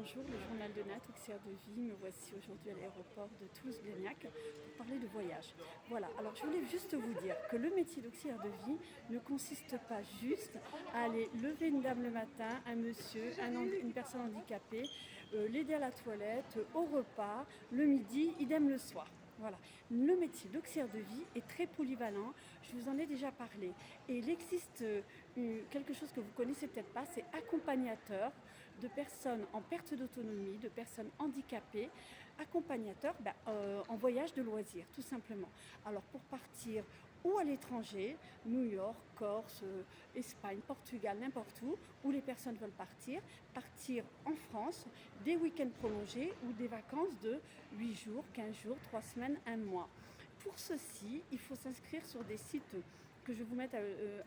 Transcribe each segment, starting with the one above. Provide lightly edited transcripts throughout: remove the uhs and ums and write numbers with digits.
Bonjour, le journal de Nat, auxiliaire de vie. Me voici aujourd'hui à l'aéroport de Toulouse-Blagnac pour parler de voyage. Voilà, alors je voulais juste vous dire que le métier d'auxiliaire de vie ne consiste pas juste à aller lever une dame le matin, un monsieur, une personne handicapée, l'aider à la toilette, au repas, le midi, idem le soir. Voilà, le métier d'auxiliaire de vie est très polyvalent, je vous en ai déjà parlé. Et il existe quelque chose que vous connaissez peut-être pas, c'est accompagnateur de personnes en perte d'autonomie, de personnes handicapées, accompagnateur en voyage de loisirs, tout simplement. Alors pour partir ou à l'étranger, New York, Corse, Espagne, Portugal, n'importe où les personnes veulent partir en France, des week-ends prolongés ou des vacances de 8 jours, 15 jours, 3 semaines, 1 mois. Pour ceci, il faut s'inscrire sur des sites que je vais vous mettre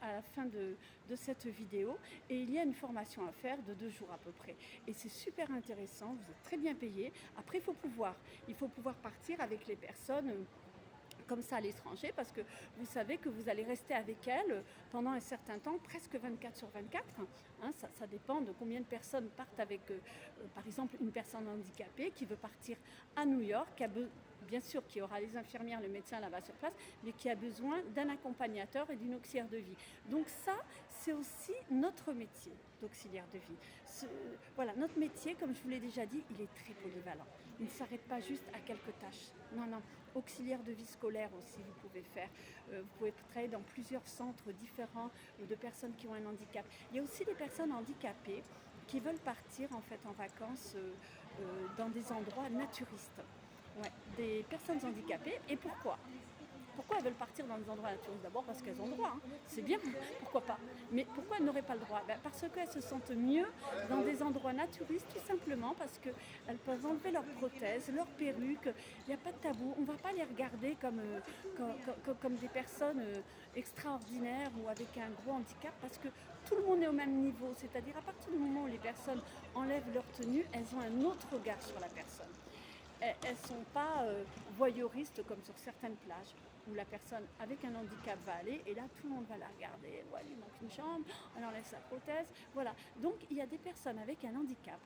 à la fin de cette vidéo, et il y a une formation à faire de 2 jours à peu près, et c'est super intéressant, vous êtes très bien payé. Après il faut pouvoir partir avec les personnes comme ça à l'étranger, parce que vous savez que vous allez rester avec elle pendant un certain temps, presque 24 sur 24. Hein, ça dépend de combien de personnes partent avec, par exemple, une personne handicapée qui veut partir à New York, bien sûr qu'il y aura les infirmières, le médecin là-bas sur place, mais qui a besoin d'un accompagnateur et d'une auxiliaire de vie. Donc ça, c'est aussi notre métier d'auxiliaire de vie. Voilà, notre métier, comme je vous l'ai déjà dit, il est très polyvalent. Il ne s'arrête pas juste à quelques tâches. Non, non. Auxiliaire de vie scolaire aussi, vous pouvez faire. Vous pouvez travailler dans plusieurs centres différents de personnes qui ont un handicap. Il y a aussi des personnes handicapées qui veulent partir en fait en vacances dans des endroits naturistes. Ouais, des personnes handicapées. Et pourquoi elles veulent partir dans des endroits naturistes? D'abord parce qu'elles ont le droit, hein. C'est bien, pourquoi pas. Mais pourquoi elles n'auraient pas le droit? Parce qu'elles se sentent mieux dans des endroits naturistes, tout simplement parce qu'elles peuvent enlever leurs prothèses, leurs perruques. Il n'y a pas de tabou. On ne va pas les regarder comme des personnes extraordinaires ou avec un gros handicap, parce que tout le monde est au même niveau. C'est-à-dire à partir du moment où les personnes enlèvent leur tenue, elles ont un autre regard sur la personne. Elles ne sont pas voyeuristes comme sur certaines plages où la personne avec un handicap va aller, et là tout le monde va la regarder. Ouais, il lui manque une jambe, elle enlève sa prothèse. Voilà. Donc il y a des personnes avec un handicap,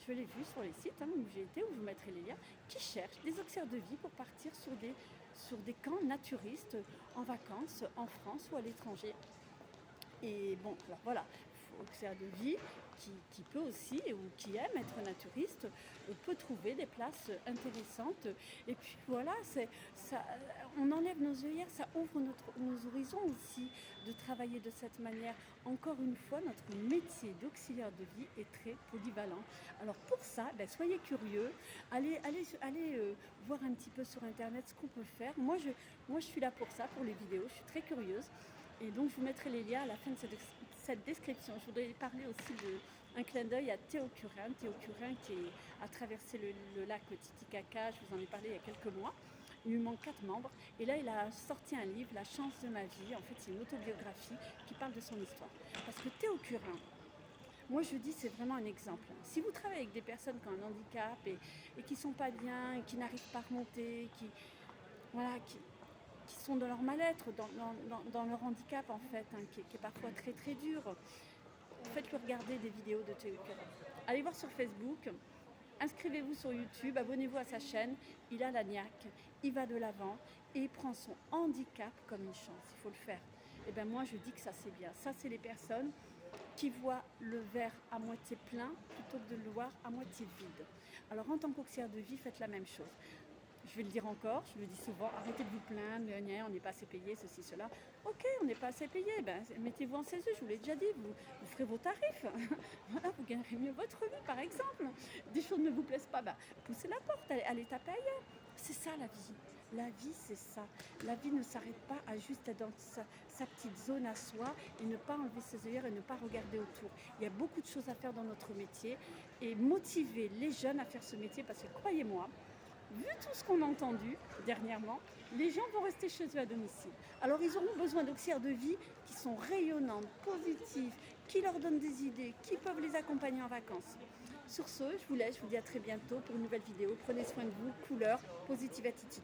je l'ai vu sur les sites où j'ai été, où je vous mettrai les liens, qui cherchent des auxiliaires de vie pour partir sur des camps naturistes en vacances en France ou à l'étranger. Et bon, alors voilà, auxiliaire de vie qui peut aussi, ou qui aime être naturiste, peut trouver des places intéressantes. Et puis voilà, on enlève nos œillères, ça ouvre nos horizons aussi de travailler de cette manière. Encore une fois, notre métier d'auxiliaire de vie est très polyvalent. Alors pour ça, soyez curieux, allez voir un petit peu sur internet ce qu'on peut faire. Moi je suis là pour ça, pour les vidéos, je suis très curieuse. Et donc je vous mettrai les liens à la fin de cette description. Je voudrais parler aussi d'un clin d'œil à Théo Curin. Théo Curin qui a traversé le lac Titicaca, je vous en ai parlé il y a quelques mois. Il lui manque 4 membres. Et là, il a sorti un livre, La chance de ma vie. En fait, c'est une autobiographie qui parle de son histoire. Parce que Théo Curin, moi je dis, c'est vraiment un exemple. Si vous travaillez avec des personnes qui ont un handicap et qui ne sont pas bien, et qui n'arrivent pas à remonter, qui sont dans leur mal-être, dans leur handicap en fait, qui est parfois très très dur, faites-le regarder des vidéos de Théo Curin. Allez voir sur Facebook, inscrivez-vous sur YouTube, abonnez-vous à sa chaîne. Il a la niaque, il va de l'avant et il prend son handicap comme une chance. Il faut le faire. Et bien moi je dis que ça c'est bien. Ça c'est les personnes qui voient le verre à moitié plein plutôt que de le voir à moitié vide. Alors en tant qu'auxiliaire de vie, faites la même chose. Je vais le dire encore, je le dis souvent, arrêtez de vous plaindre, on n'est pas assez payé, ceci, cela. Ok, on n'est pas assez payé, mettez-vous en CESE, je vous l'ai déjà dit, vous ferez vos tarifs. Voilà, vous gagnerez mieux votre vie, par exemple. Des choses ne vous plaisent pas, poussez la porte, allez taper ailleurs. C'est ça la vie. La vie, c'est ça. La vie ne s'arrête pas à juste être dans sa petite zone à soi et ne pas enlever ses œillères et ne pas regarder autour. Il y a beaucoup de choses à faire dans notre métier, et motiver les jeunes à faire ce métier, parce que croyez-moi, vu tout ce qu'on a entendu dernièrement, les gens vont rester chez eux à domicile. Alors ils auront besoin d'auxiliaires de vie qui sont rayonnantes, positives, qui leur donnent des idées, qui peuvent les accompagner en vacances. Sur ce, je vous laisse, je vous dis à très bientôt pour une nouvelle vidéo. Prenez soin de vous, couleur, positive attitude.